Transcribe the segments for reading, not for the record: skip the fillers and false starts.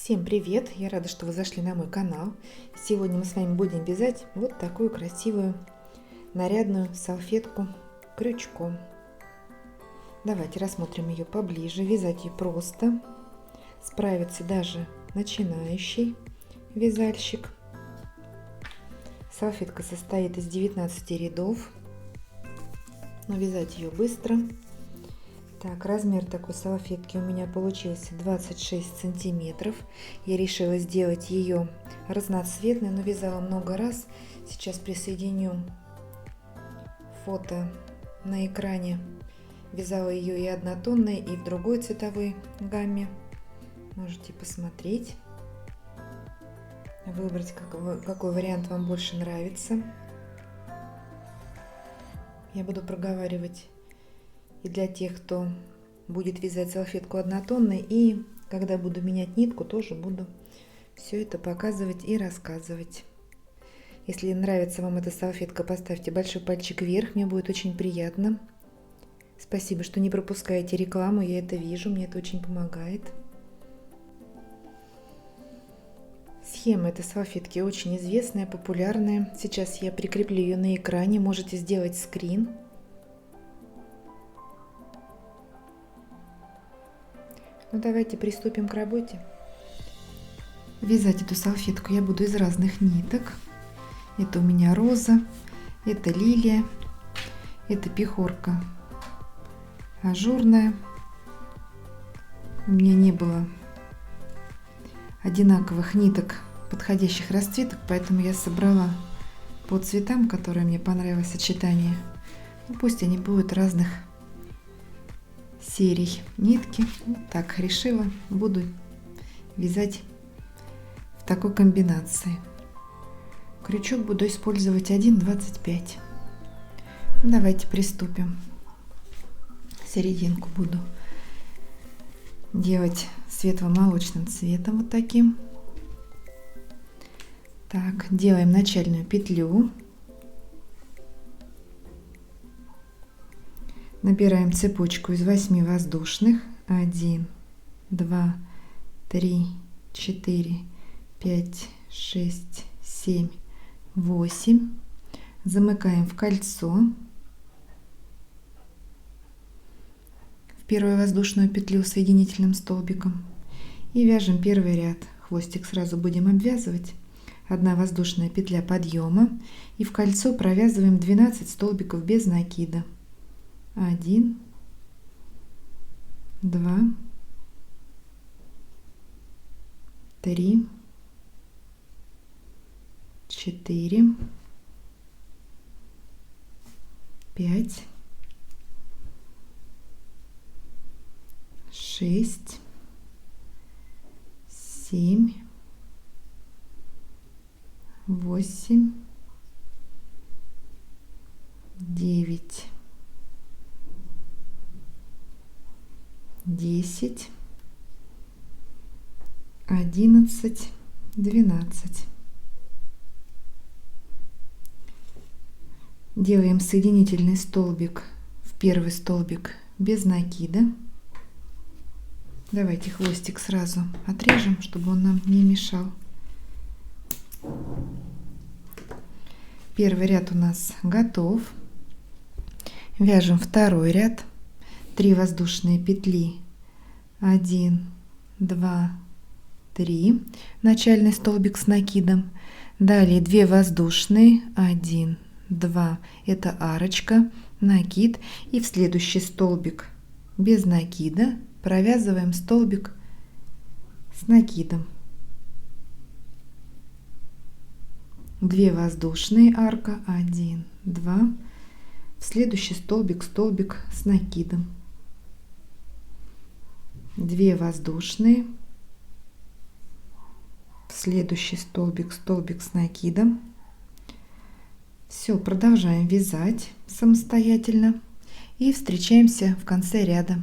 Всем привет! Я рада, что вы зашли на мой канал. Сегодня мы с вами будем вязать вот такую красивую нарядную салфетку крючком. Давайте рассмотрим ее поближе. Вязать ее просто. Справится даже начинающий вязальщик. Салфетка состоит из 19 рядов, но вязать ее быстро. Так, размер такой салфетки у меня получился 26 сантиметров. Я решила сделать ее разноцветной, но вязала много раз. Сейчас присоединю фото на экране. Вязала ее и однотонной, и в другой цветовой гамме. Можете посмотреть, выбрать, какой вариант вам больше нравится. Я буду проговаривать и для тех, кто будет вязать салфетку однотонной, и когда буду менять нитку, тоже буду все это показывать и рассказывать. Если нравится вам эта салфетка, поставьте большой пальчик вверх, мне будет очень приятно. Спасибо, что не пропускаете рекламу, я это вижу, мне это очень помогает. Схема этой салфетки очень известная, популярная. Сейчас я прикреплю ее на экране, можете сделать скрин. Ну, давайте приступим к работе. Вязать эту салфетку я буду из разных ниток. Это у меня роза, это лилия, это пехорка ажурная. У меня не было одинаковых ниток, подходящих расцветок, поэтому я собрала по цветам, которые мне понравилось сочетание. Ну, пусть они будут разных серий нитки. Вот так решила, буду вязать в такой комбинации. Крючок буду использовать 1,25. Давайте приступим. Серединку буду делать светло-молочным цветом, вот таким. Так, делаем начальную петлю. Набираем цепочку из 8 воздушных. 1, 2, 3, 4, 5, 6, 7, 8. Замыкаем в кольцо. В первую воздушную петлю соединительным столбиком. И вяжем первый ряд. Хвостик сразу будем обвязывать. 1 воздушная петля подъема. И в кольцо провязываем 12 столбиков без накида. 1, 2, 3, 4, 5, 6, 7, 8, 9, 10, 11, 12. Делаем соединительный столбик в первый столбик без накида. Давайте хвостик сразу отрежем, чтобы он нам не мешал. Первый ряд у нас готов. Вяжем второй ряд. 3 воздушные петли. 1, 2, 3. Начальный столбик с накидом. Далее 2 воздушные. 1, 2. Это арочка, накид. И в следующий столбик без накида провязываем столбик с накидом. 2 воздушные, арка. 1, 2. В следующий столбик с накидом. 2 воздушные, в следующий столбик с накидом. Все, продолжаем вязать самостоятельно и встречаемся в конце ряда.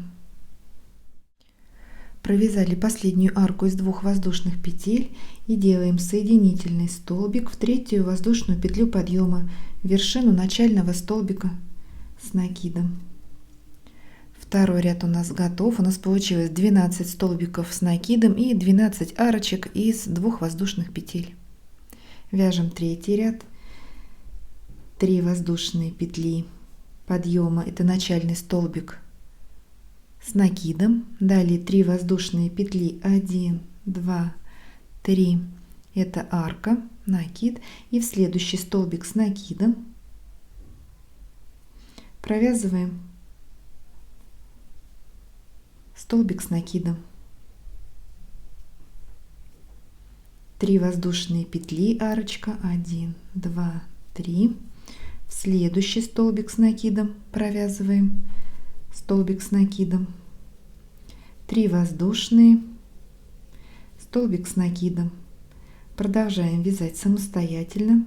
Провязали последнюю арку из 2 воздушных петель и делаем соединительный столбик в 3-ю воздушную петлю подъема, в вершину начального столбика с накидом. В Второй ряд у нас готов. У нас получилось 12 столбиков с накидом и 12 арочек из 2 воздушных петель. Вяжем третий ряд. 3 воздушные петли подъема, это начальный столбик с накидом. Далее 3 воздушные петли, 1, 2, 3, это арка, накид. И в следующий столбик с накидом провязываем столбик с накидом. 3 воздушные петли, арочка, 1, 2, 3. В следующий столбик с накидом провязываем столбик с накидом. 3 воздушные, столбик с накидом. Продолжаем вязать самостоятельно.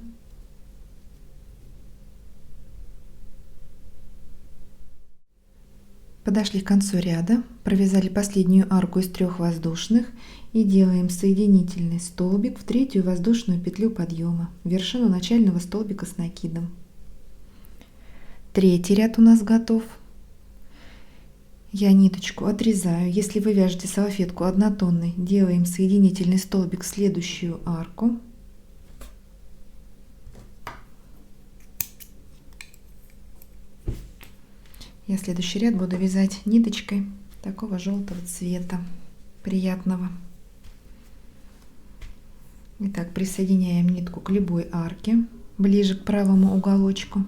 Подошли к концу ряда, провязали последнюю арку из 3 воздушных и делаем соединительный столбик в 3-ю воздушную петлю подъема, вершину начального столбика с накидом. Третий ряд у нас готов. Я ниточку отрезаю. Если вы вяжете салфетку однотонной, делаем соединительный столбик в следующую арку. Я следующий ряд буду вязать ниточкой такого желтого цвета, приятного. Итак, присоединяем нитку к любой арке, ближе к правому уголочку.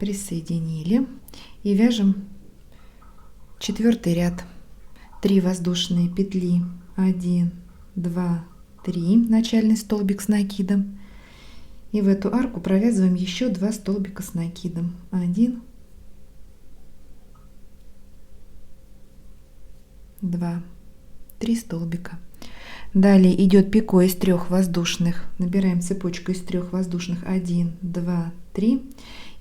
Присоединили и вяжем 4-й ряд. 3 воздушные петли, 1, 2, 3, начальный столбик с накидом. И в эту арку провязываем еще 2 столбика с накидом, 1, 2, 3 столбика. Далее идет пико из 3 воздушных. Набираем цепочку из 3 воздушных, 1, 2, 3.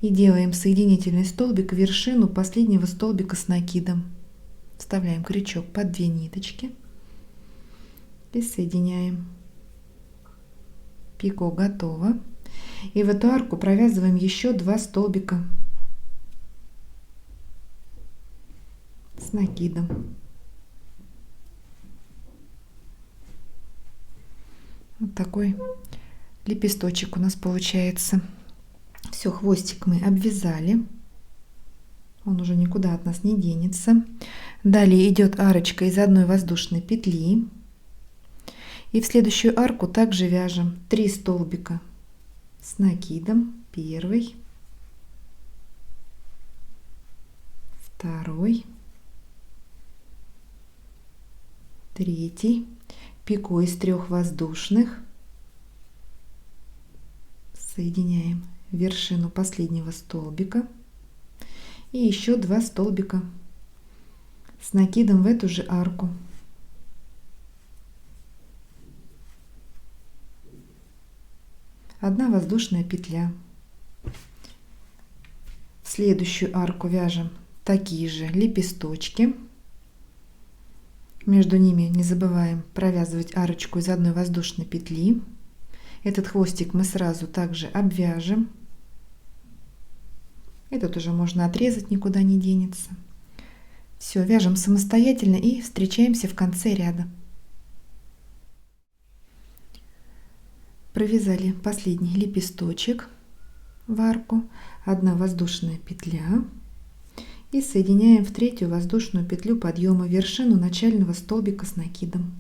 И делаем соединительный столбик в вершину последнего столбика с накидом. Вставляем крючок под 2 ниточки и соединяем. Пико готово. И в эту арку провязываем еще 2 столбика с накидом. Вот такой лепесточек у нас получается. Все, хвостик мы обвязали. Он уже никуда от нас не денется. Далее идет арочка из 1 воздушной петли. И в следующую арку также вяжем 3 столбика с накидом. Первый, второй, третий. Пико из 3 воздушных. Соединяем вершину последнего столбика и еще 2 столбика с накидом в эту же арку. Одна воздушная петля. В следующую арку вяжем такие же лепесточки. Между ними не забываем провязывать арочку из 1 воздушной петли. Этот хвостик мы сразу также обвяжем. Этот уже можно отрезать, никуда не денется. Все, вяжем самостоятельно и встречаемся в конце ряда. Провязали последний лепесточек в арку, 1 воздушная петля и соединяем в 3-ю воздушную петлю подъема вершину начального столбика с накидом.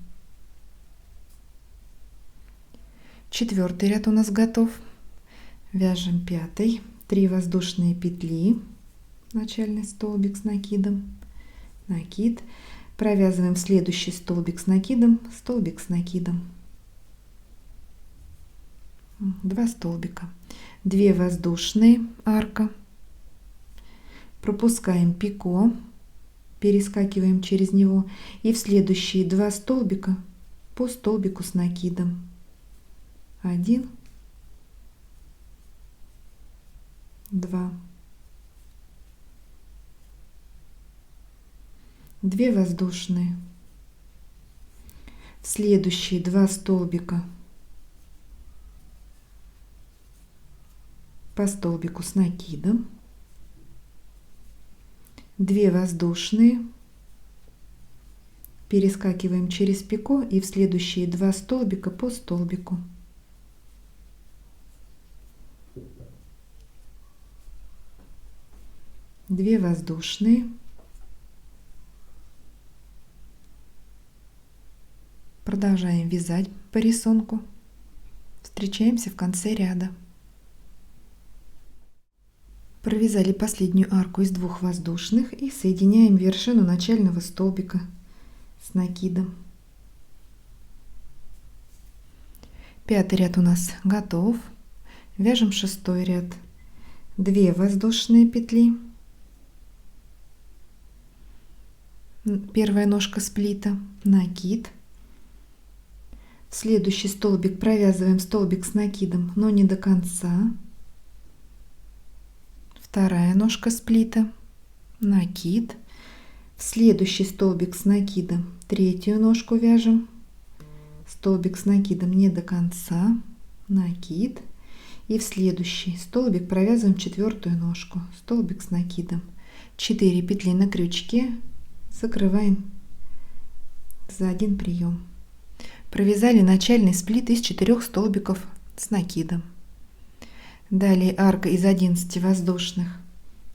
4-й ряд у нас готов. Вяжем 5-й. 3 воздушные петли, начальный столбик с накидом, накид. Провязываем следующий столбик с накидом, столбик с накидом. 2 столбика. 2 воздушные, арка. Пропускаем пико, перескакиваем через него. И в следующие 2 столбика по столбику с накидом. 1, 2, 2 воздушные. В следующие 2 столбика по столбику с накидом, 2 воздушные, перескакиваем через пико и в следующие 2 столбика по столбику. Две воздушные, продолжаем вязать по рисунку, встречаемся в конце ряда. Провязали последнюю арку из 2 воздушных и соединяем вершину начального столбика с накидом. 5-й ряд у нас готов. Вяжем 6-й ряд. 2 воздушные петли, первая ножка сплита, накид. В следующий столбик провязываем столбик с накидом, но не до конца. Вторая ножка сплита, накид. В следующий столбик с накидом 3-ю ножку вяжем, столбик с накидом не до конца, накид. И в следующий столбик провязываем 4-ю ножку, столбик с накидом. 4 петли на крючке, закрываем за один прием. Провязали начальный сплит из 4 столбиков с накидом. Далее арка из 11 воздушных.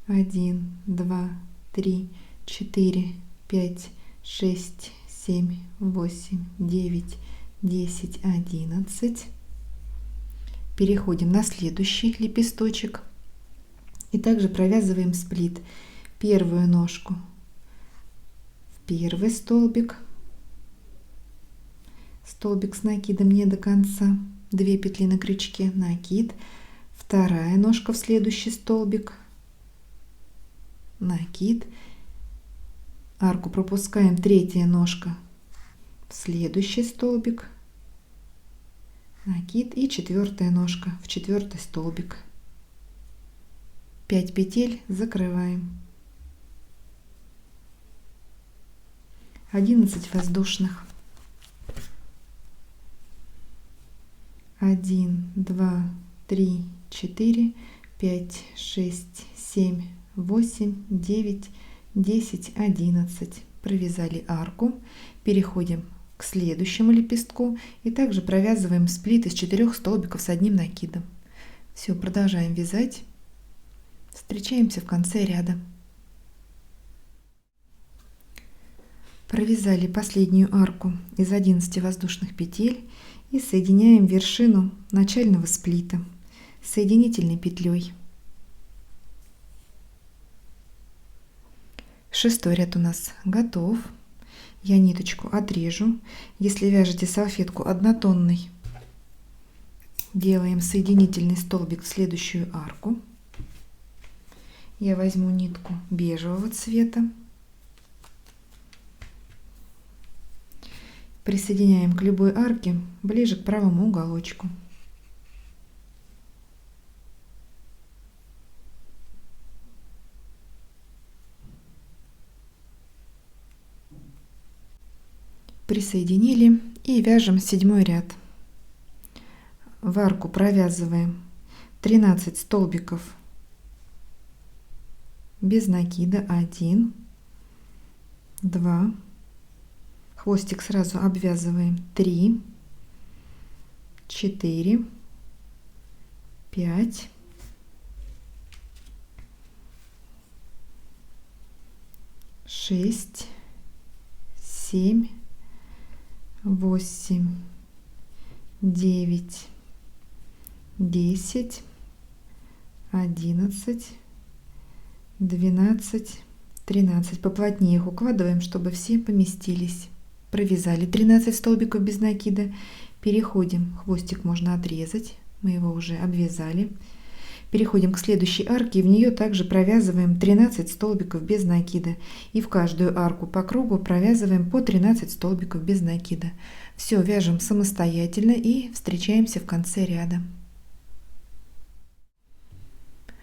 1, 2, 3, 4, 5, 6, 7, 8, 9, 10, 11. Переходим на следующий лепесточек и также провязываем сплит. Первую ножку в первый столбик, столбик с накидом не до конца, 2 петли на крючке, накид. Вторая ножка в следующий столбик, накид. Арку пропускаем, 3-я ножка в следующий столбик, накид, и 4-я ножка в 4-й столбик. 5 петель закрываем. 11 воздушных. 1, 2, 3, 4, 5, 6, 7, 8, 9, 10, 11. Провязали арку, переходим к следующему лепестку и также провязываем сплит из 4 столбиков с одним накидом. Все, продолжаем вязать, встречаемся в конце ряда. Провязали последнюю арку из 11 воздушных петель и соединяем вершину начального сплита соединительной петлей. 6-й ряд у нас готов. Я ниточку отрежу. Если вяжете салфетку однотонной, делаем соединительный столбик в следующую арку. Я возьму нитку бежевого цвета. Присоединяем к любой арке ближе к правому уголочку. Присоединили и вяжем 7-й ряд. В арку провязываем 13 столбиков без накида, 1, 2, хвостик сразу обвязываем, 3, 4, 5, 6, 7, 8, 9, 10, 11, 12, 13. Поплотнее их укладываем, чтобы все поместились. Провязали 13 столбиков без накида. Переходим, хвостик можно отрезать, мы его уже обвязали. Переходим к следующей арке и в нее также провязываем 13 столбиков без накида. И в каждую арку по кругу провязываем по 13 столбиков без накида. Все вяжем самостоятельно и встречаемся в конце ряда.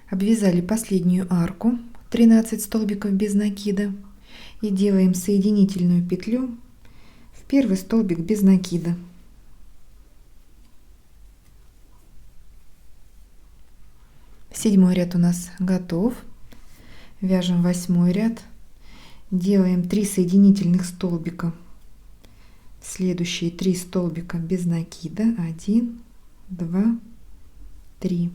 Обвязали последнюю арку, 13 столбиков без накида, и делаем соединительную петлю в первый столбик без накида. 7 ряд у нас готов. Вяжем 8 ряд. Делаем 3 соединительных столбика. Следующие 3 столбика без накида. 1, 2, 3.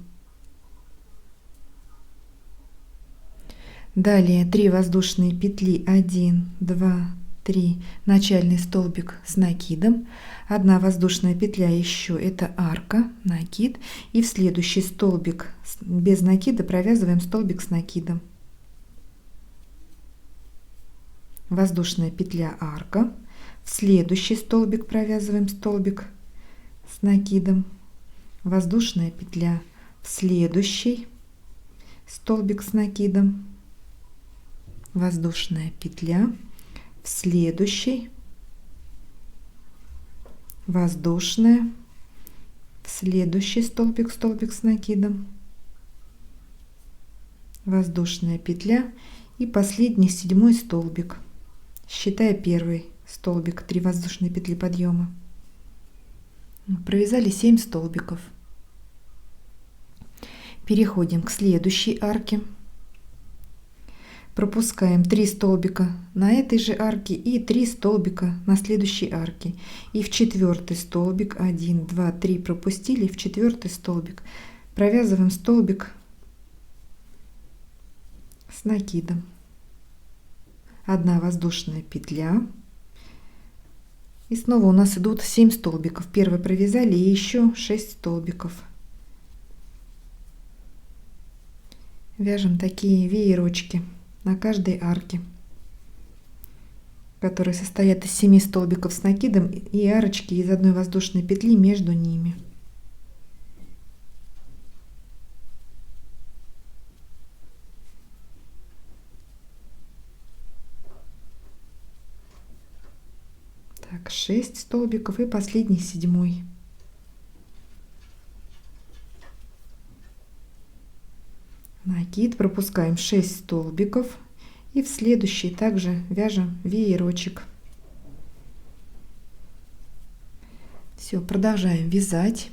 Далее 3 воздушные петли. 1, 2, 3. Начальный столбик с накидом. 1 воздушная петля еще, это арка, накид. И в следующий столбик без накида провязываем столбик с накидом. Воздушная петля, арка. В следующий столбик провязываем столбик с накидом. Воздушная петля, в следующий столбик с накидом. Воздушная петля, в следующий, воздушная, в следующий столбик с накидом, воздушная петля и последний 7 столбик, считая первый столбик, 3 воздушные петли подъема. Провязали 7 столбиков. Переходим к следующей арке. Пропускаем 3 столбика на этой же арке и 3 столбика на следующей арке. И в 4 столбик 1, 2, 3 пропустили, в 4 столбик провязываем столбик с накидом. 1 воздушная петля. И снова у нас идут 7 столбиков. Первый провязали и еще 6 столбиков. Вяжем такие веерочки на каждой арке, которые состоят из 7 столбиков с накидом и арочки из 1 воздушной петли между ними. Так, 6 столбиков и последний 7. Накид, пропускаем 6 столбиков и в следующий также вяжем веерочек. Все, продолжаем вязать.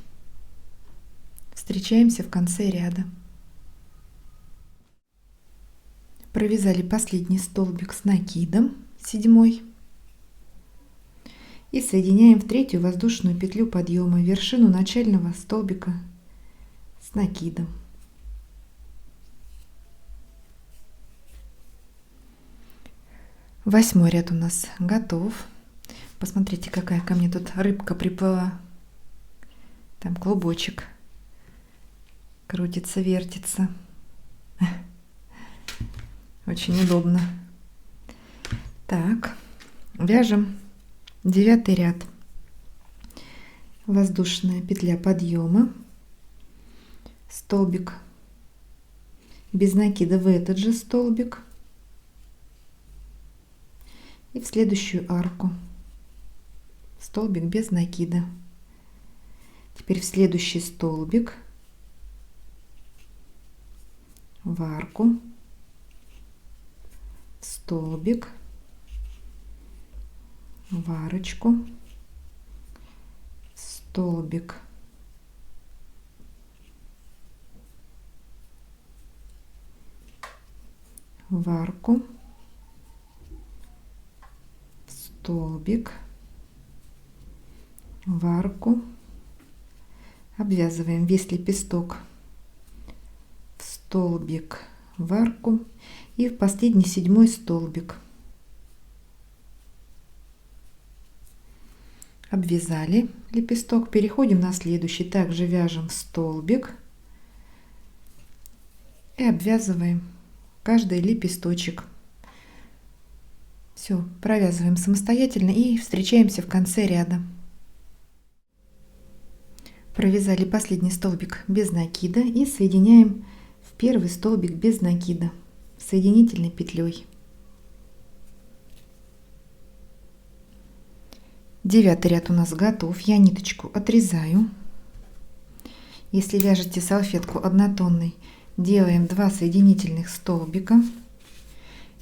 Встречаемся в конце ряда. Провязали последний столбик с накидом, 7, и соединяем в 3 воздушную петлю подъема вершину начального столбика с накидом. 8 ряд у нас готов. Посмотрите, какая ко мне тут рыбка приплыла. Там клубочек крутится, вертится. Очень удобно. Так, вяжем 9 ряд. Воздушная петля подъема, столбик без накида в этот же столбик и в следующую арку столбик без накида. Теперь в следующий столбик, в арку, столбик, в арочку, столбик, в арку, столбик, в арку, обвязываем весь лепесток в столбик, в арку и в последний 7 столбик. Обвязали лепесток, переходим на следующий, также вяжем в столбик и обвязываем каждый лепесточек. Все, провязываем самостоятельно и встречаемся в конце ряда. Провязали последний столбик без накида и соединяем в первый столбик без накида соединительной петлей. 9 ряд у нас готов. Я ниточку отрезаю. Если вяжете салфетку однотонной, делаем 2 соединительных столбика.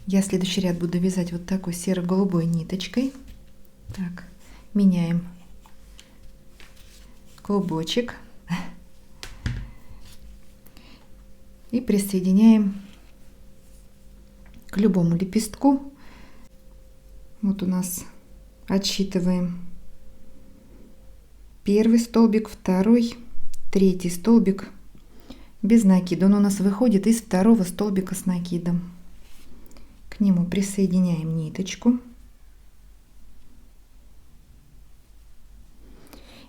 Я следующий ряд буду вязать вот такой серо-голубой ниточкой. Так, меняем клубочек. И присоединяем к любому лепестку. Вот у нас отсчитываем первый столбик, второй, третий столбик без накида. Он у нас выходит из второго столбика с накидом. К нему присоединяем ниточку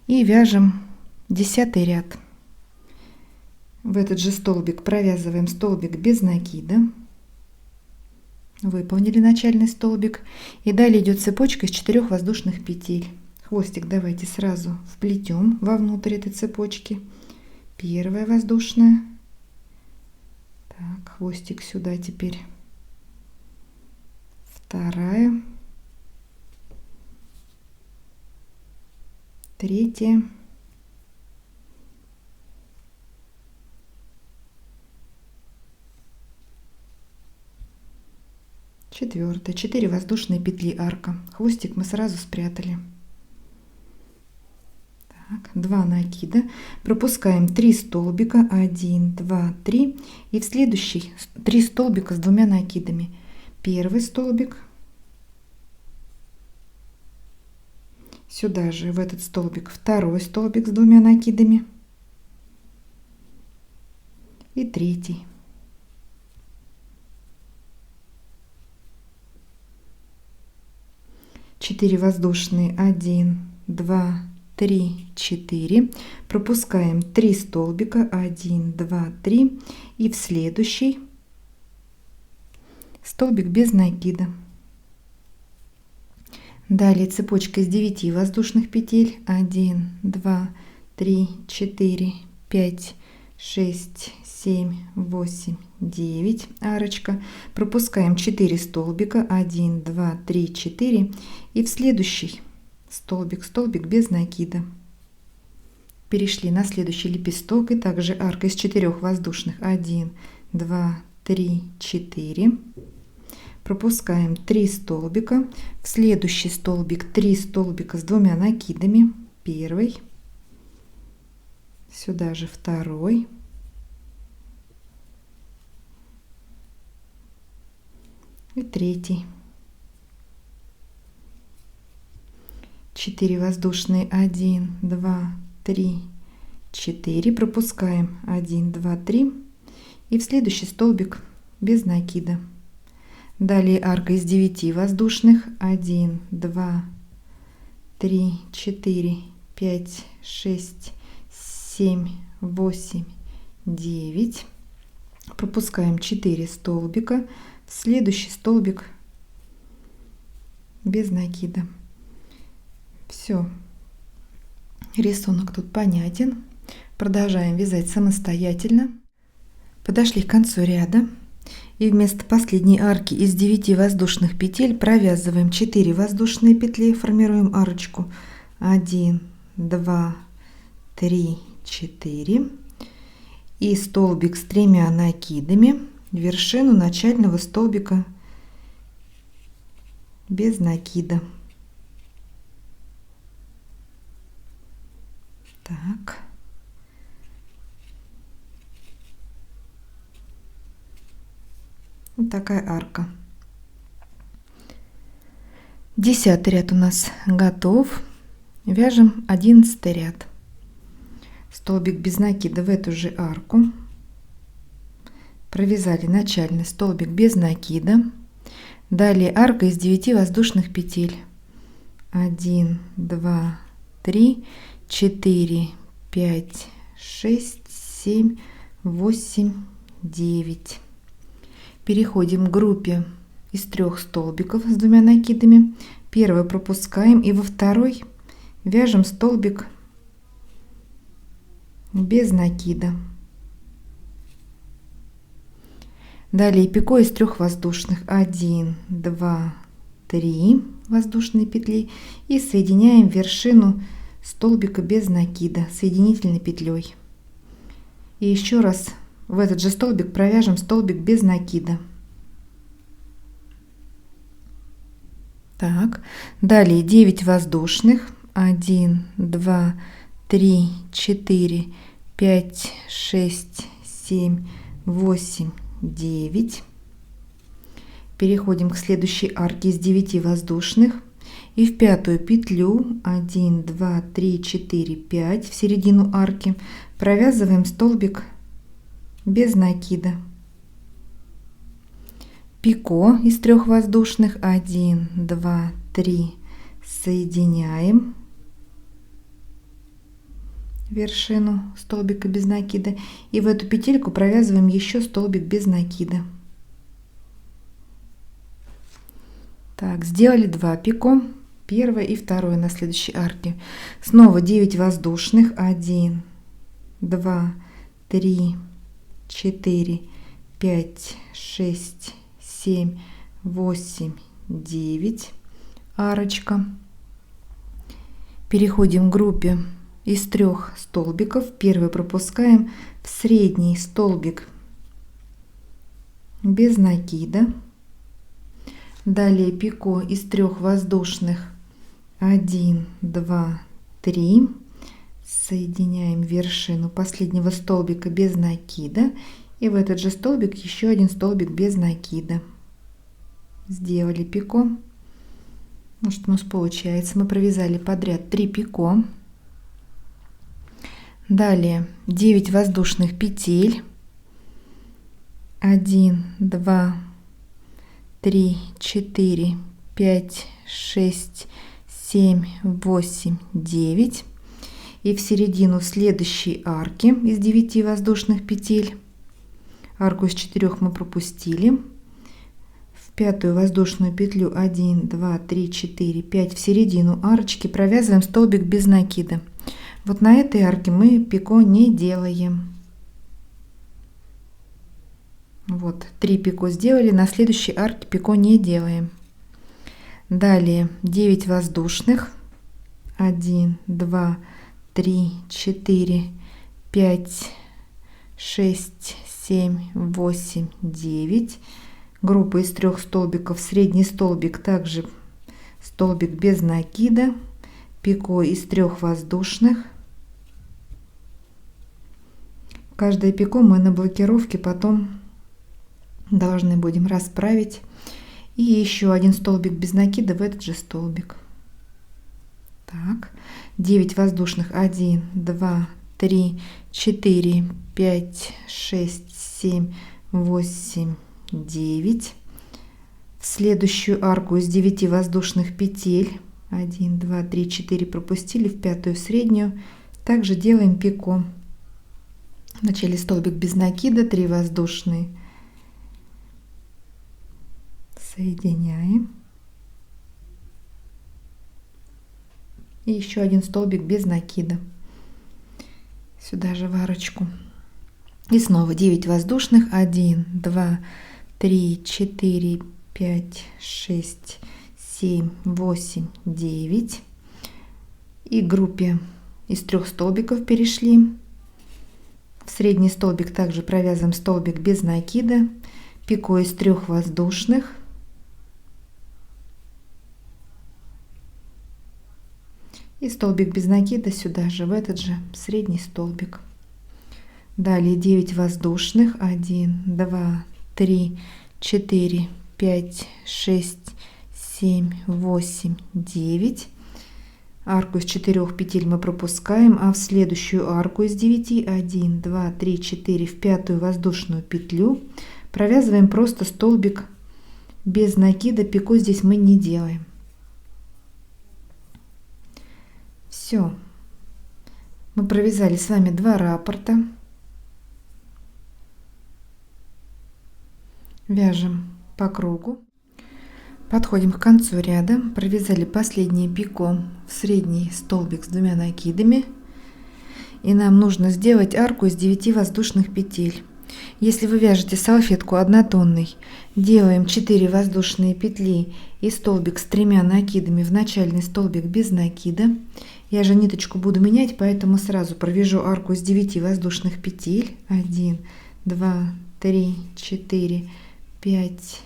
и вяжем 10-й ряд. В этот же столбик провязываем столбик без накида. Выполнили начальный столбик. И далее идет цепочка из 4 воздушных петель. Хвостик давайте сразу вплетем вовнутрь этой цепочки. Первая воздушная. Так, хвостик сюда теперь. Вторая. Третья. Четвертая. 4 воздушные петли арка. Хвостик мы сразу спрятали. Так, 2 накида. Пропускаем 3 столбика. 1, 2, 3. И в следующий 3 столбика с 2 накидами. Первый столбик. Сюда же в этот столбик второй столбик с 2 накидами. И третий. Четыре воздушные. 1, 2, 3, 4. Пропускаем 3 столбика. 1, 2, 3. И в следующий столбик без накида. Далее цепочка из 9 воздушных петель. 1, 2, 3, 4, 5, 6, 7, 8, 9. Арочка. Пропускаем 4 столбика. 1, 2, 3, 4. И в следующий столбик без накида. Перешли на следующий лепесток. И также арка из 4 воздушных. 1, 2, 3, 4. Пропускаем 3 столбика. В следующий столбик 3 столбика с 2 накидами. Первый. Сюда же второй. И третий. 4 воздушные. 1, 2, 3, 4. Пропускаем 1, 2, 3. И в следующий столбик без накида. Далее арка из 9 воздушных. 1, 2, 3, 4, 5, 6, 7, 8, 9. Пропускаем 4 столбика. В следующий столбик без накида. Все. Рисунок тут понятен. Продолжаем вязать самостоятельно. Подошли к концу ряда. И вместо последней арки из 9 воздушных петель провязываем 4 воздушные петли, формируем арочку. 1, 2, 3, 4. И столбик с 3 накидами в вершину начального столбика без накида. Так. Вот такая арка. 10 ряд у нас готов. Вяжем 11 ряд. Столбик без накида в эту же арку. Провязали начальный столбик без накида. Далее арка из 9 воздушных петель. 1, 2, 3, 4, 5, 6, 7, 8, 9. Переходим к группе из 3 столбиков с 2 накидами. Первый пропускаем и во второй вяжем столбик без накида. Далее пикой из 3 воздушных. 1, 2, 3 воздушные петли и соединяем вершину столбика без накида соединительной петлей. И еще раз в этот же столбик провяжем столбик без накида. Так, далее 9 воздушных. 1, 2, 3, 4, 5, 6, 7, 8, 9. Переходим к следующей арке из 9 воздушных. И в пятую петлю 1, 2, 3, 4, 5 в середину арки провязываем столбик без накида. Пико из 3 воздушных. 1, 2, 3. Соединяем вершину столбика без накида. И в эту петельку провязываем еще столбик без накида. Так, сделали 2 пико. Первое и второе на следующей арке. Снова 9 воздушных. 1, 2, 3, 4, 5, 6, 7, 8, 9. Арочка. Переходим к группе из 3 столбиков. Первый пропускаем в средний столбик без накида. Далее пико из 3 воздушных. 1, 2, 3. Соединяем вершину последнего столбика без накида. И в этот же столбик еще один столбик без накида. Сделали пико. Ну что у нас получается? Мы провязали подряд 3 пико. Далее 9 воздушных петель. 1, 2, 3, 4, 5, 6, 7, 8, 9. И в середину следующей арки из 9 воздушных петель. Арку из 4 мы пропустили. В пятую воздушную петлю 1, 2, 3, 4, 5 в середину арочки провязываем столбик без накида. Вот на этой арке мы пико не делаем. Вот 3 пико сделали, на следующей арке пико не делаем. Далее 9 воздушных. 1, 2, 3, 4, 5, 6, 7, 8, 9. Группа из 3 столбиков. Средний столбик также столбик без накида. Пико из 3 воздушных. Каждое пико мы на блокировке потом должны будем расправить. И еще один столбик без накида в этот же столбик. Так, 9 воздушных. 1, 2, 3, 4, 5, 6, 7, 8, 9. В следующую арку из 9 воздушных петель 1, 2, 3, 4 пропустили, в пятую среднюю также делаем пико. В начале столбик без накида, 3 воздушные, соединяем и еще один столбик без накида сюда же в арочку. И снова 9 воздушных. 1, 2, 3, 4, 5, 6, 7, 8, 9. И к группе из 3 столбиков перешли. В средний столбик также провязываем столбик без накида. Пико из 3 воздушных. И столбик без накида сюда же, в этот же средний столбик. Далее 9 воздушных. 1, 2, 3, 4, 5, 6, 7, 8, 9. Арку из 4 петель мы пропускаем, а в следующую арку из 9 1, 2, 3, 4 в пятую воздушную петлю провязываем просто столбик без накида. Пико здесь мы не делаем. Все. Мы провязали с вами 2 раппорта. Вяжем по кругу. Подходим к концу ряда. Провязали последнее пико в средний столбик с 2 накидами. И нам нужно сделать арку из 9 воздушных петель. Если вы вяжете салфетку однотонной, делаем 4 воздушные петли и столбик с 3 накидами в начальный столбик без накида. Я же ниточку буду менять, поэтому сразу провяжу арку из 9 воздушных петель. 1, 2, 3, 4, 5,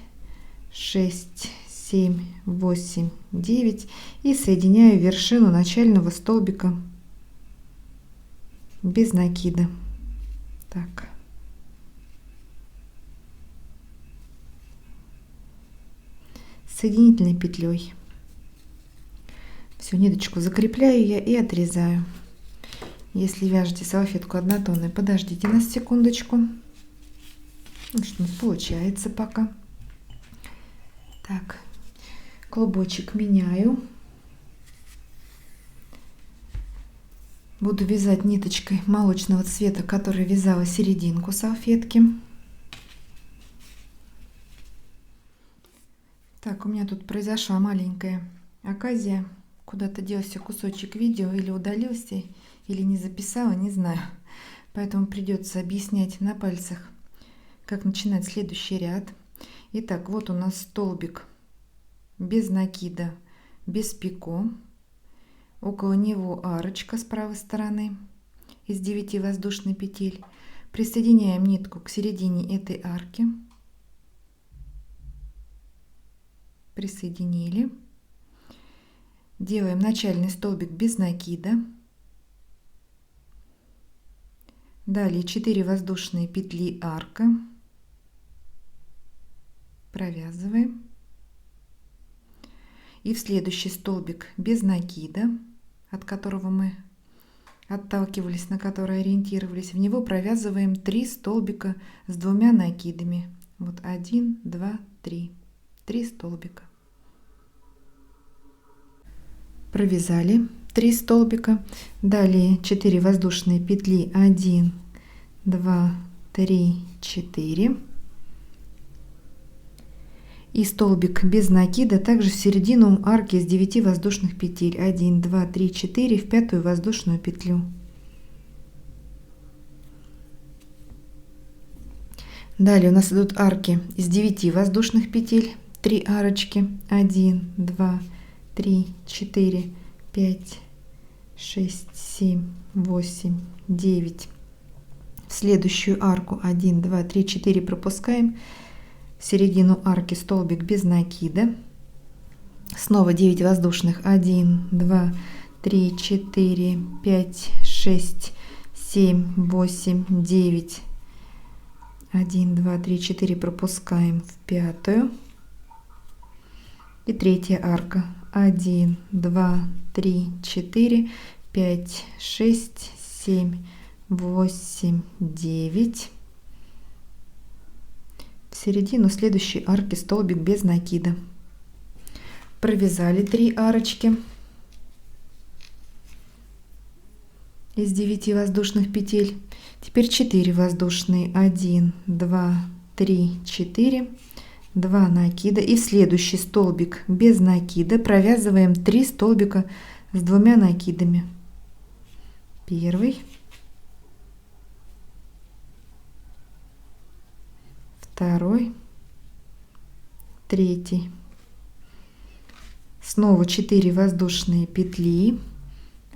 6, 7, 8, 9 и соединяю вершину начального столбика без накида. Так. соединительной петлей. Всю ниточку закрепляю я и отрезаю. Если вяжете салфетку однотонной, подождите на секундочку. Что у нас получается пока. Так, клубочек меняю. Буду вязать ниточкой молочного цвета, которая вязала серединку салфетки. Так, у меня тут произошла маленькая оказия. Куда-то делся кусочек видео, или удалился, или не записала, не знаю. Поэтому придется объяснять на пальцах, как начинать следующий ряд. Итак, вот у нас столбик без накида, без пико. Около него арочка с правой стороны из 9 воздушных петель. Присоединяем нитку к середине этой арки. Присоединили. Делаем начальный столбик без накида. Далее 4 воздушные петли арка. Провязываем. И в следующий столбик без накида, от которого мы отталкивались, на который ориентировались, в него провязываем 3 столбика с 2 накидами. Вот 1, 2, 3. 3 столбика. Провязали 3 столбика. Далее 4 воздушные петли. 1, 2, 3, 4. И столбик без накида также в середину арки из 9 воздушных петель. 1, 2, 3, 4 в 5-ю воздушную петлю. Далее у нас идут арки из 9 воздушных петель. 3 арочки. 1, 2, 3, 4, 5, 6, 7, 8, 9. В следующую арку 1, 2, 3, 4 пропускаем. В середину арки столбик без накида. Снова 9 воздушных. 1, 2, 3, 4, 5, 6, 7, 8, 9. 1, 2, 3, 4 пропускаем в 5-ю. И 3-я арка. 1, 2, 3, 4, 5, 6, 7, 8, 9. В середину следующей арки столбик без накида. Провязали 3 арочки из 9 воздушных петель. Теперь 4 воздушные. 1, 2, 3, 4. 2 накида. И в следующий столбик без накида провязываем 3 столбика с 2 накидами. Первый. Второй. Третий. Снова 4 воздушные петли.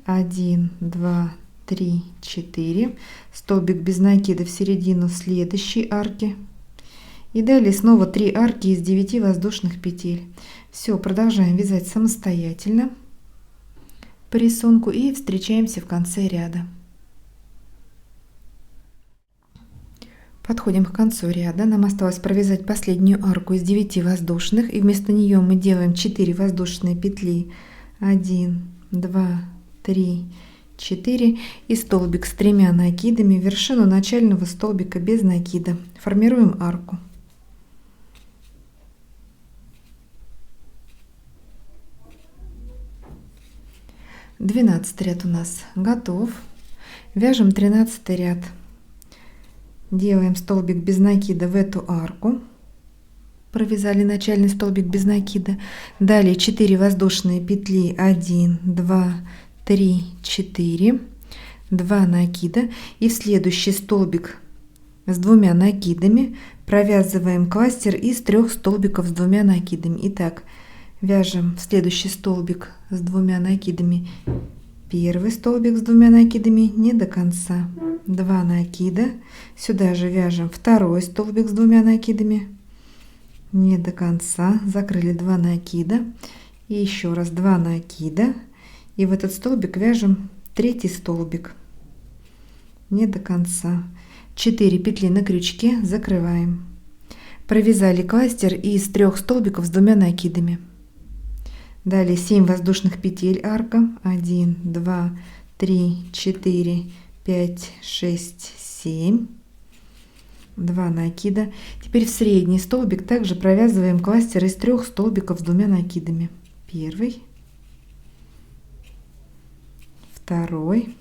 1, 2, 3, 4. Столбик без накида в середину следующей арки. И далее снова 3 арки из 9 воздушных петель. Все, продолжаем вязать самостоятельно по рисунку и встречаемся в конце ряда. Подходим к концу ряда. Нам осталось провязать последнюю арку из 9 воздушных, и вместо нее мы делаем 4 воздушные петли. 1, 2, 3, 4 и столбик с 3 накидами в вершину начального столбика без накида. Формируем арку. Двенадцатый ряд у нас готов. Вяжем 13 ряд. Делаем столбик без накида в эту арку. Провязали начальный столбик без накида. Далее 4 воздушные петли. 1, 2, 3, 4. 2 накида. И в следующий столбик с 2 накидами провязываем кластер из 3 столбиков с 2 накидами. Итак, вяжем следующий столбик с 2 накидами. Первый столбик с 2 накидами не до конца. 2 накида. Сюда же вяжем второй столбик с 2 накидами не до конца. Закрыли 2 накида. И еще раз 2 накида. И в этот столбик вяжем 3 столбик не до конца. 4 петли на крючке закрываем. Провязали кластер из 3 столбиков с 2 накидами. Далее 7 воздушных петель арка. 1, 2, 3, 4, 5, 6, 7. 2 накида. Теперь в средний столбик также провязываем кластер из 3 столбиков с 2 накидами. Первый, второй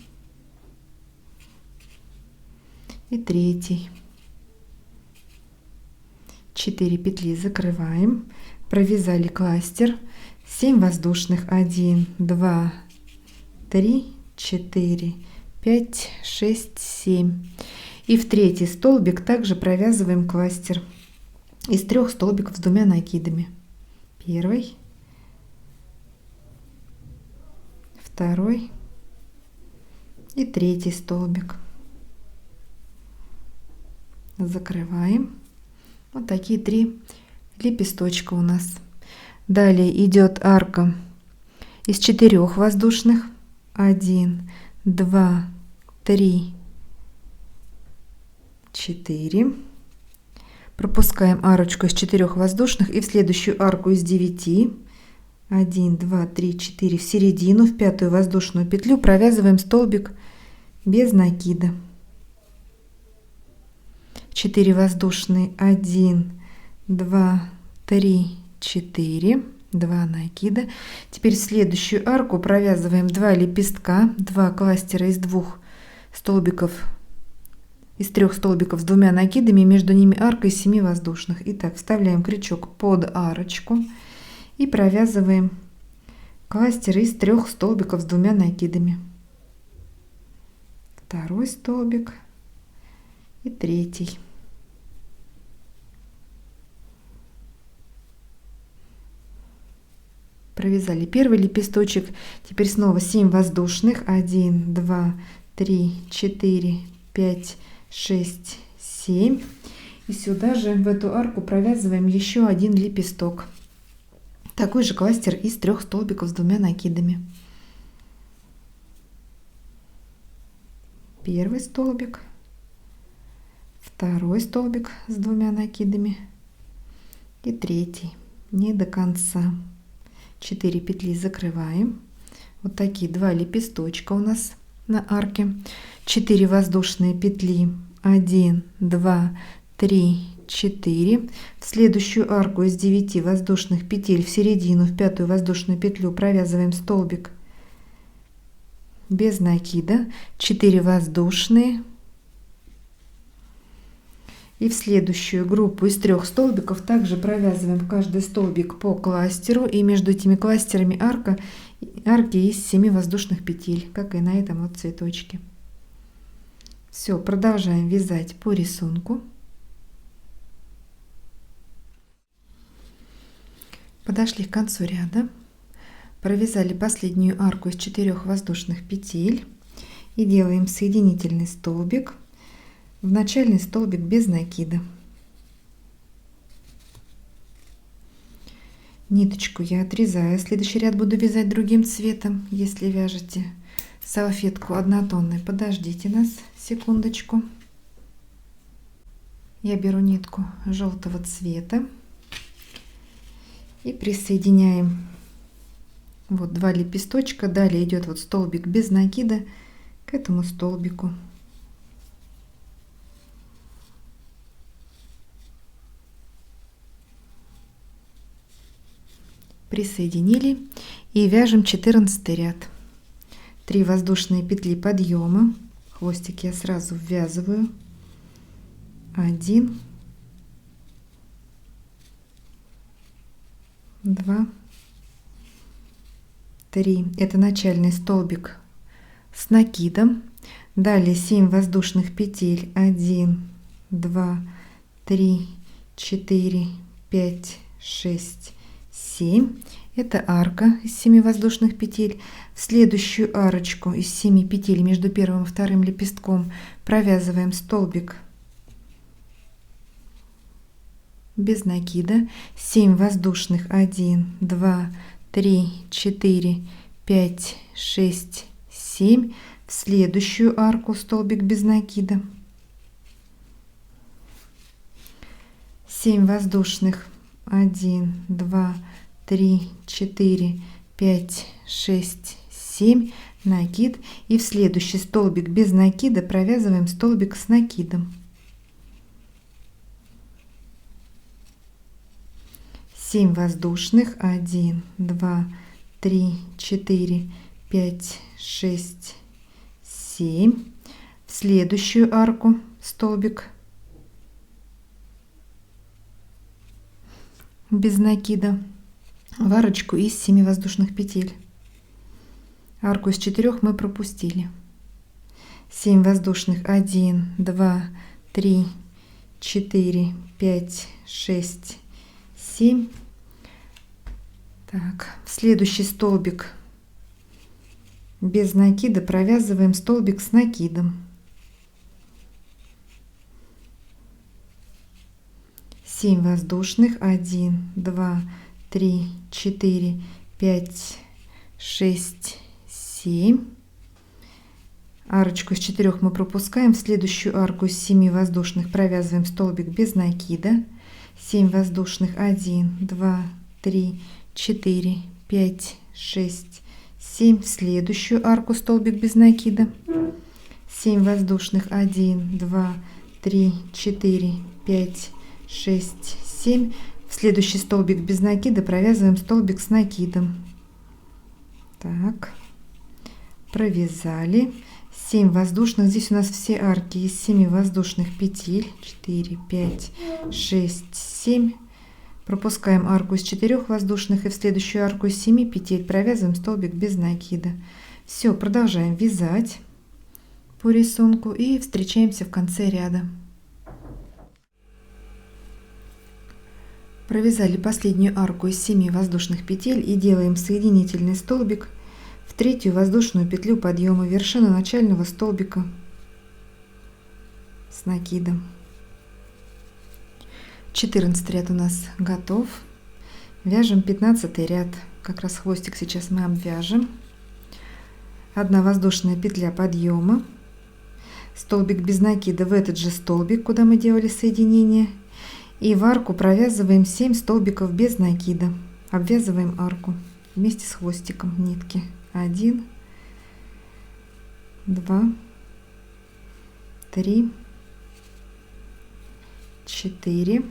и третий. 4 петли закрываем, провязали кластер, 7 воздушных, 1, 2, 3, 4, 5, 6, 7. И в третий столбик также провязываем кластер из 3 столбиков с 2 накидами. Первый, второй и третий столбик. Закрываем. Вот такие 3 лепесточка у нас. Далее идет арка из 4 воздушных. 1, 2, 3, 4. Пропускаем арочку из 4 воздушных и в следующую арку из 9. 1, 2, 3, 4 в середину, в 5-ю воздушную петлю провязываем столбик без накида. 4 воздушные, 1, 2, 3, 4, 2 накида. Теперь в следующую арку провязываем 2 лепестка, 2 кластера из 2 столбиков, из 3 столбиков с 2 накидами, между ними арка из 7 воздушных. Итак, вставляем крючок под арочку и провязываем кластер из 3 столбиков с 2 накидами. Второй столбик и третий. Провязали первый лепесточек. Теперь снова 7 воздушных. 1, 2, 3, 4, 5, 6, 7. И сюда же в эту арку провязываем еще 1 лепесток. Такой же кластер из 3 столбиков с 2 накидами. Первый столбик, второй столбик с 2 накидами и третий не до конца. 4 петли закрываем. Вот такие 2 лепесточка у нас на арке. 4 воздушные петли. 1, 2, 3, 4. В следующую арку из 9 воздушных петель в середину, в 5-ю воздушную петлю провязываем столбик без накида. 4 воздушные. И в следующую группу из 3 столбиков также провязываем каждый столбик по кластеру. И между этими кластерами арки из 7 воздушных петель, как и на этом вот цветочке. Все, продолжаем вязать по рисунку. Подошли к концу ряда. Провязали последнюю арку из 4 воздушных петель. И делаем соединительный столбик в начальный столбик без накида. Ниточку я отрезаю. Следующий ряд буду вязать другим цветом. Если вяжете салфетку однотонной, подождите нас секундочку. Я беру нитку желтого цвета и присоединяем вот 2 лепесточка. Далее идет вот столбик без накида к этому столбику. Присоединили и вяжем 14 ряд. 3 воздушные петли подъема, хвостик я сразу ввязываю. 1, 2, 3. Это начальный столбик с накидом. Далее 7 воздушных петель. 1, 2, 3, 4, 5, 6, 7. Это арка из 7 воздушных петель. В следующую арочку из 7 петель между первым и вторым лепестком провязываем столбик без накида. 7 воздушных. 1, 2, 3, 4, 5, 6, 7. В следующую арку столбик без накида. 7 воздушных, 1, 2, 3, 4, 5, 6, 7, накид, и в следующий столбик без накида провязываем столбик с накидом. 7 воздушных, 1, 2, 3, 4, 5, 6, 7, в следующую арку столбик без накида, в арочку из 7 воздушных петель. Арку из 4 мы пропустили. 7 воздушных, 1, 2, 3, 4, 5, 6, 7. Так, в следующий столбик без накида провязываем столбик с накидом. 7 воздушных, 1, 2, 3, 4, 5, 6, 7. Арочку из 4 мы пропускаем. В следующую арку из 7 воздушных провязываем столбик без накида. 7 воздушных, 1, 2, 3, 4, 5, 6, 7. В следующую арку столбик без накида. 7 воздушных, 1, 2, 3, 4, 5, 6, 7. В следующий столбик без накида провязываем столбик с накидом. Так, провязали. 7 воздушных, здесь у нас все арки из 7 воздушных петель, 4, 5, 6, 7. Пропускаем арку из 4 воздушных и в следующую арку из 7 петель провязываем столбик без накида. Все, продолжаем вязать по рисунку и встречаемся в конце ряда. Провязали последнюю арку из 7 воздушных петель и делаем соединительный столбик в третью воздушную петлю подъема, вершину начального столбика с накидом. 14 ряд у нас готов. Вяжем 15 ряд, как раз хвостик сейчас мы обвяжем. 1 воздушная петля подъема, столбик без накида в этот же столбик, куда мы делали соединение, и в арку провязываем 7 столбиков без накида. Обвязываем арку вместе с хвостиком нитки. 1, 2, 3, 4,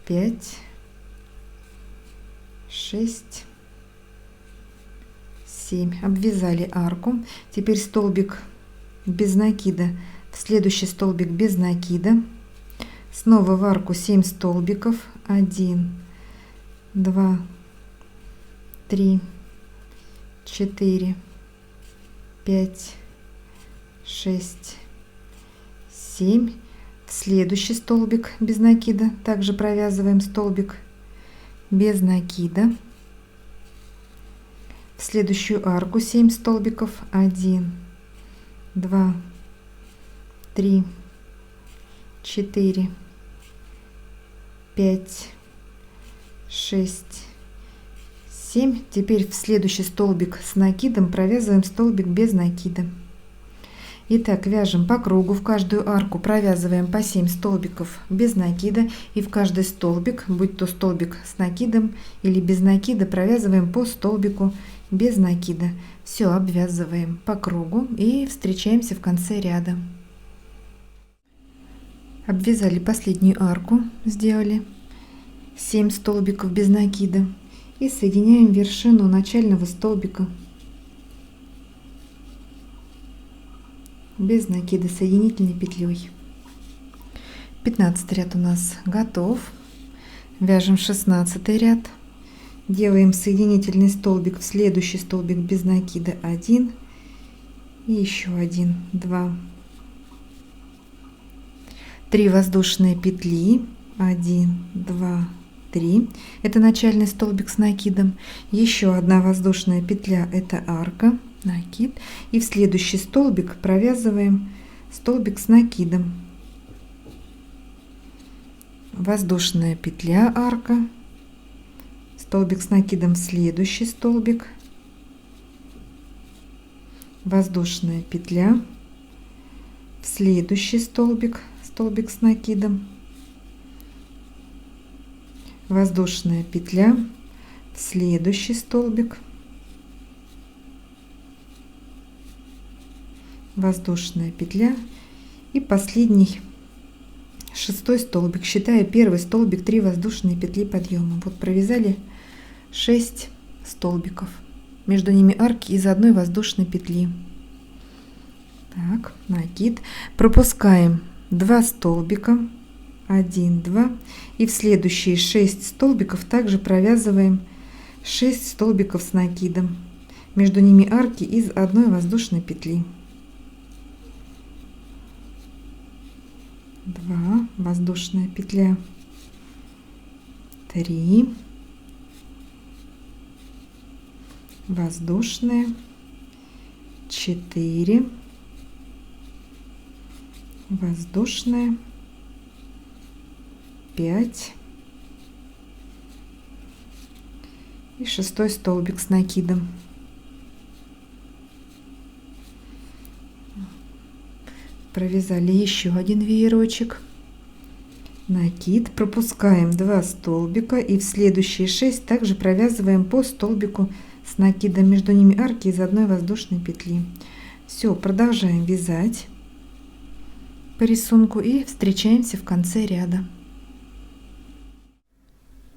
5, 6, 7. Обвязали арку. Теперь столбик без накида в следующий столбик без накида. Снова в арку 7 столбиков. 1, 2, 3, 4, 5, 6, 7. В следующий столбик без накида также провязываем столбик без накида. В следующую арку 7 столбиков. 1, 2, 3, 4, 5, 6, 7. Теперь в следующий столбик с накидом провязываем столбик без накида. Итак, вяжем по кругу, в каждую арку провязываем по 7 столбиков без накида, и в каждый столбик, будь то столбик с накидом или без накида, провязываем по столбику без накида. Все обвязываем по кругу и встречаемся в конце ряда. Обвязали последнюю арку, сделали 7 столбиков без накида и соединяем вершину начального столбика без накида соединительной петлей. 15 ряд у нас готов. Вяжем 16 ряд, делаем соединительный столбик в следующий столбик без накида 1 и еще 1, 2, 3 воздушные петли, 1, 2, 3, это начальный столбик с накидом, еще 1 воздушная петля, это арка, накид, и в следующий столбик провязываем столбик с накидом, воздушная петля, арка, столбик с накидом в следующий столбик, воздушная петля, в следующий столбик, столбик с накидом, воздушная петля в следующий столбик, воздушная петля и последний 6-й столбик, считая первый столбик 3 воздушные петли подъема. Вот провязали 6 столбиков, между ними арки из одной воздушной петли. Так, накид, пропускаем 2 столбика, 1, 2, и в следующие 6 столбиков также провязываем 6 столбиков с накидом, между ними арки из одной воздушной петли. 2, воздушная петля, 3, воздушная, 4, воздушная, 5 и 6-й столбик с накидом. Провязали еще один веерочек, накид, пропускаем 2 столбика и в следующие 6 также провязываем по столбику с накидом, между ними арки из одной воздушной петли. Все, продолжаем вязать по рисунку и встречаемся в конце ряда.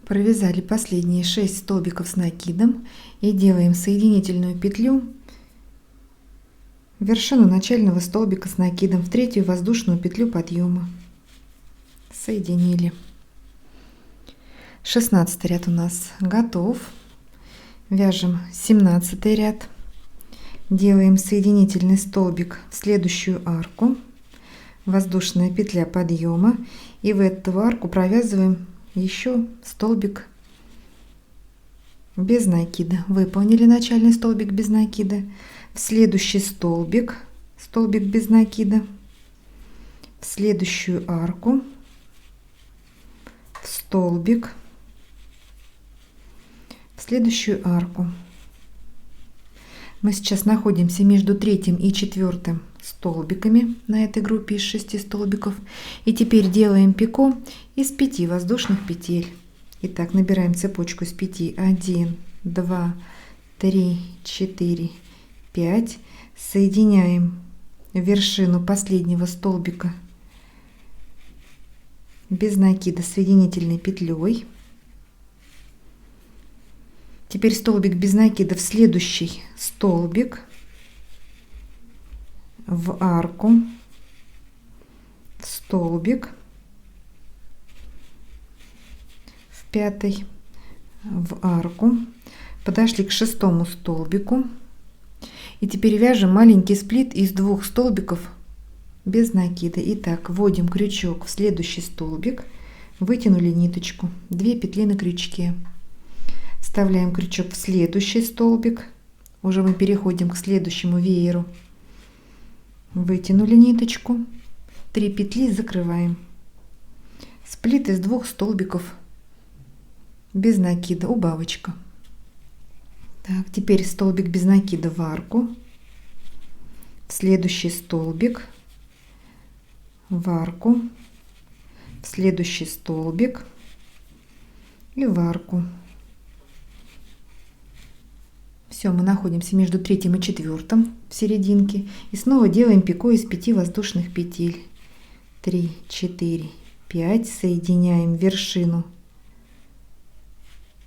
Провязали последние 6 столбиков с накидом и делаем соединительную петлю в вершину начального столбика с накидом в 3-ю воздушную петлю подъема. Соединили. 16 ряд у нас готов. Вяжем 17 ряд. Делаем соединительный столбик в следующую арку, воздушная петля подъема, и в эту арку провязываем еще столбик без накида. Выполнили начальный столбик без накида. В следующий столбик без накида, в следующую арку, в столбик, в следующую арку. Мы сейчас находимся между 3-м и 4-м столбиками на этой группе из 6 столбиков. И теперь делаем пико из 5 воздушных петель. Итак, набираем цепочку из 5. 1, 2, 3, 4, 5. Соединяем вершину последнего столбика без накида соединительной петлей. Теперь столбик без накида в следующий столбик, в арку, в столбик, в 5-й, в арку. Подошли к 6-му столбику. И теперь вяжем маленький сплит из 2 столбиков без накида. Итак, вводим крючок в следующий столбик, вытянули ниточку, 2 петли на крючке. Вставляем крючок в следующий столбик, уже мы переходим к следующему вееру. Вытянули ниточку, 3 петли, закрываем. Сплит из 2 столбиков без накида, убавочка. Так, теперь столбик без накида в арку, в следующий столбик, в арку, в следующий столбик и в арку. Все, мы находимся между 3-м и 4-м в серединке. И снова делаем пико из 5 воздушных петель. 3, 4, 5. Соединяем вершину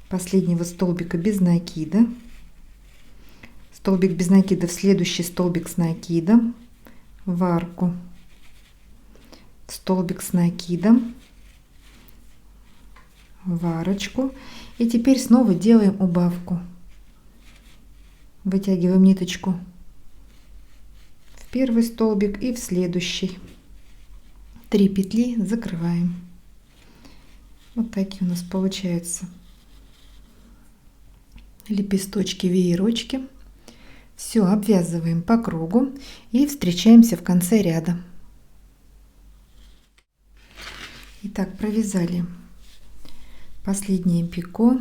последнего столбика без накида. Столбик без накида в следующий столбик с накидом. В арку. В столбик с накидом. В арочку. И теперь снова делаем убавку. Вытягиваем ниточку в первый столбик и в следующий. 3 петли, закрываем. Вот такие у нас получаются лепесточки, веерочки. Все, обвязываем по кругу и встречаемся в конце ряда. Итак, провязали последнее пико.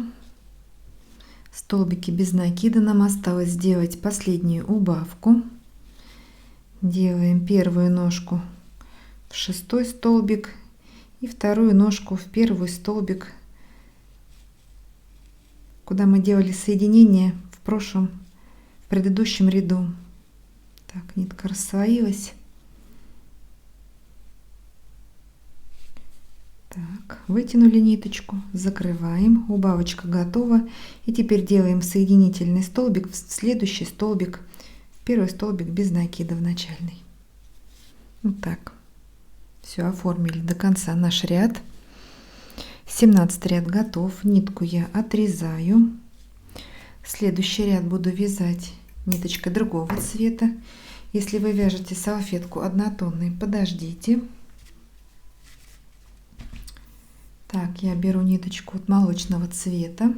Столбики без накида, нам осталось сделать последнюю убавку. Делаем первую ножку в 6-й столбик и вторую ножку в 1-й столбик куда мы делали соединение в предыдущем ряду. Так, нитка рассвоилась. Так, вытянули ниточку, закрываем, убавочка готова. И теперь делаем соединительный столбик в следующий столбик, в первый столбик без накида в начальный. Вот так. Все, оформили до конца наш ряд. 17 ряд готов. Нитку я отрезаю. Следующий ряд буду вязать ниточкой другого цвета. Если вы вяжете салфетку однотонной, подождите. Так, я беру ниточку от молочного цвета.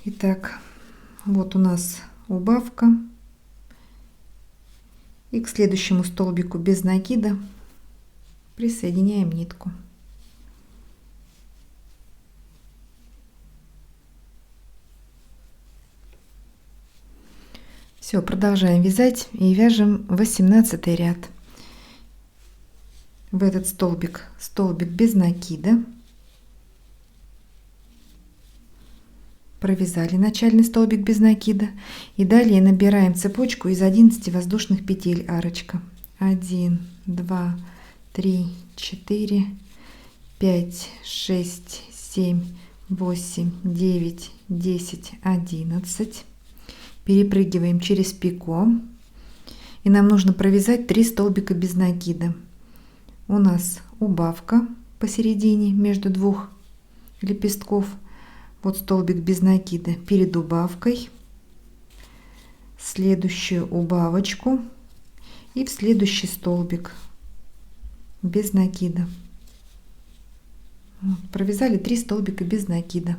Итак, вот у нас убавка. И к следующему столбику без накида присоединяем нитку. Все, продолжаем вязать и вяжем 18 ряд. В этот столбик без накида. Провязали начальный столбик без накида. И далее набираем цепочку из 11 воздушных петель арочка. 1, 2, 3, 4, 5, 6, 7, 8, 9, 10, 11. Перепрыгиваем через пико. И нам нужно провязать 3 столбика без накида. У нас убавка посередине между двух лепестков. Вот столбик без накида перед убавкой. Следующую убавочку. И в следующий столбик без накида. Вот, провязали 3 столбика без накида.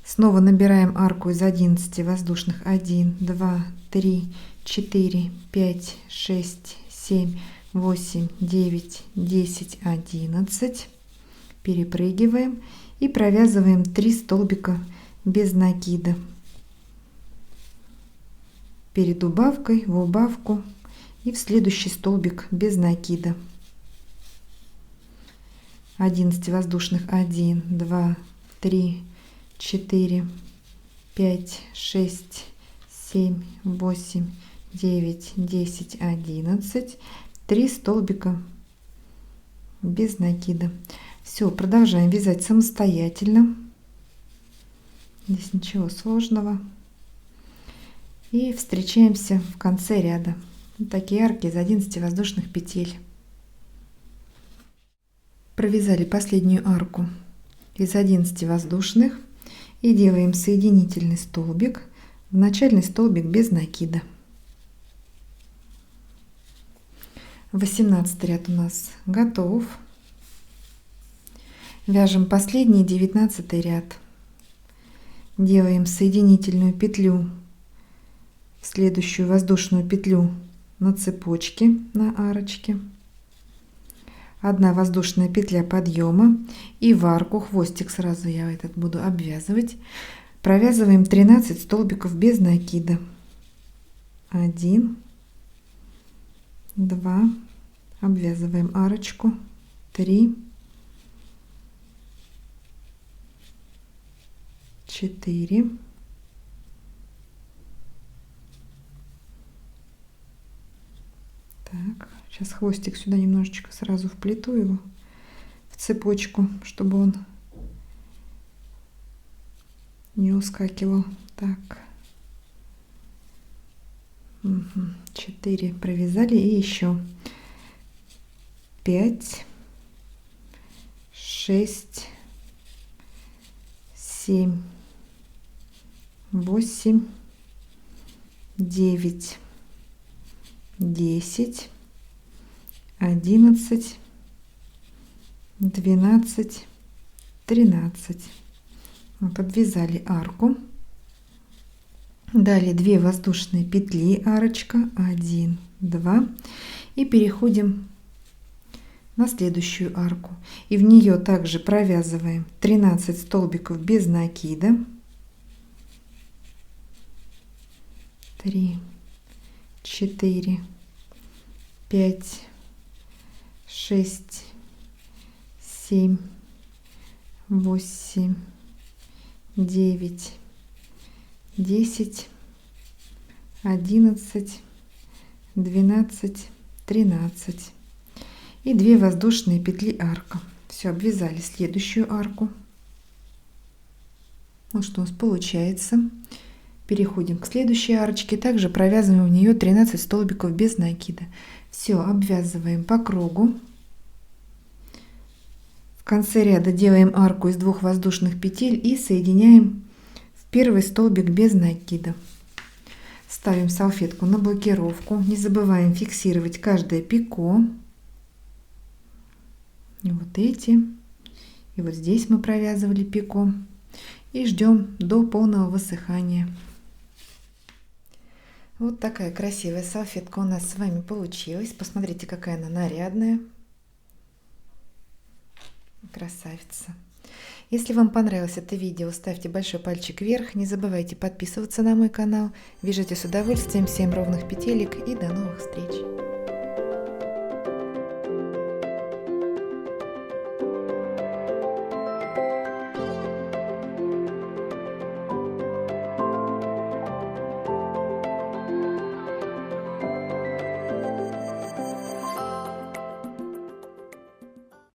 Снова набираем арку из 11 воздушных. 1, 2, 3, 4, 5, 6, 7, 8, 9, 10, 11. Перепрыгиваем и провязываем 3 столбика без накида. Перед убавкой, в убавку и в следующий столбик без накида. 11 воздушных. 1, 2, 3, 4, 5, 6, 7, 8, 9, 10, 11. 3 столбика без накида. Все, продолжаем вязать самостоятельно. Здесь ничего сложного. И встречаемся в конце ряда. Вот такие арки из 11 воздушных петель. Провязали последнюю арку из 11 воздушных и делаем соединительный столбик в начальный столбик без накида. 18 ряд у нас готов. Вяжем последний 19 ряд. Делаем соединительную петлю в следующую воздушную петлю на цепочке на арочке. 1 воздушная петля подъема и в арку хвостик сразу я этот буду обвязывать. Провязываем 13 столбиков без накида. 1, 2, обвязываем арочку, 3, 4, 5. Сейчас хвостик сюда немножечко сразу вплету его в цепочку, чтобы он не ускакивал. Так. 4 провязали и еще 5, 6, 7, 8, 9, 10, 11, 12, 13. Подвязали арку. Далее 2 воздушные петли арочка, 1, 2, и переходим на следующую арку, и в нее также провязываем 13 столбиков без накида. 3, 4, 5, 6, 7, 8, 9, 10, 11, 12, 13. И 2 воздушные петли арка. Все, обвязали следующую арку. Вот что у нас получается. Переходим к следующей арочке. Также провязываем в нее 13 столбиков без накида. Все, обвязываем по кругу. В конце ряда делаем арку из 2 воздушных петель и соединяем в первый столбик без накида. Ставим салфетку на блокировку. Не забываем фиксировать каждое пико. И вот эти. И вот здесь мы провязывали пико. И ждем до полного высыхания. Вот такая красивая салфетка у нас с вами получилась. Посмотрите, какая она нарядная. Красавица. Если вам понравилось это видео, ставьте большой пальчик вверх. Не забывайте подписываться на мой канал. Вяжите с удовольствием. Всем ровных петелек и до новых встреч!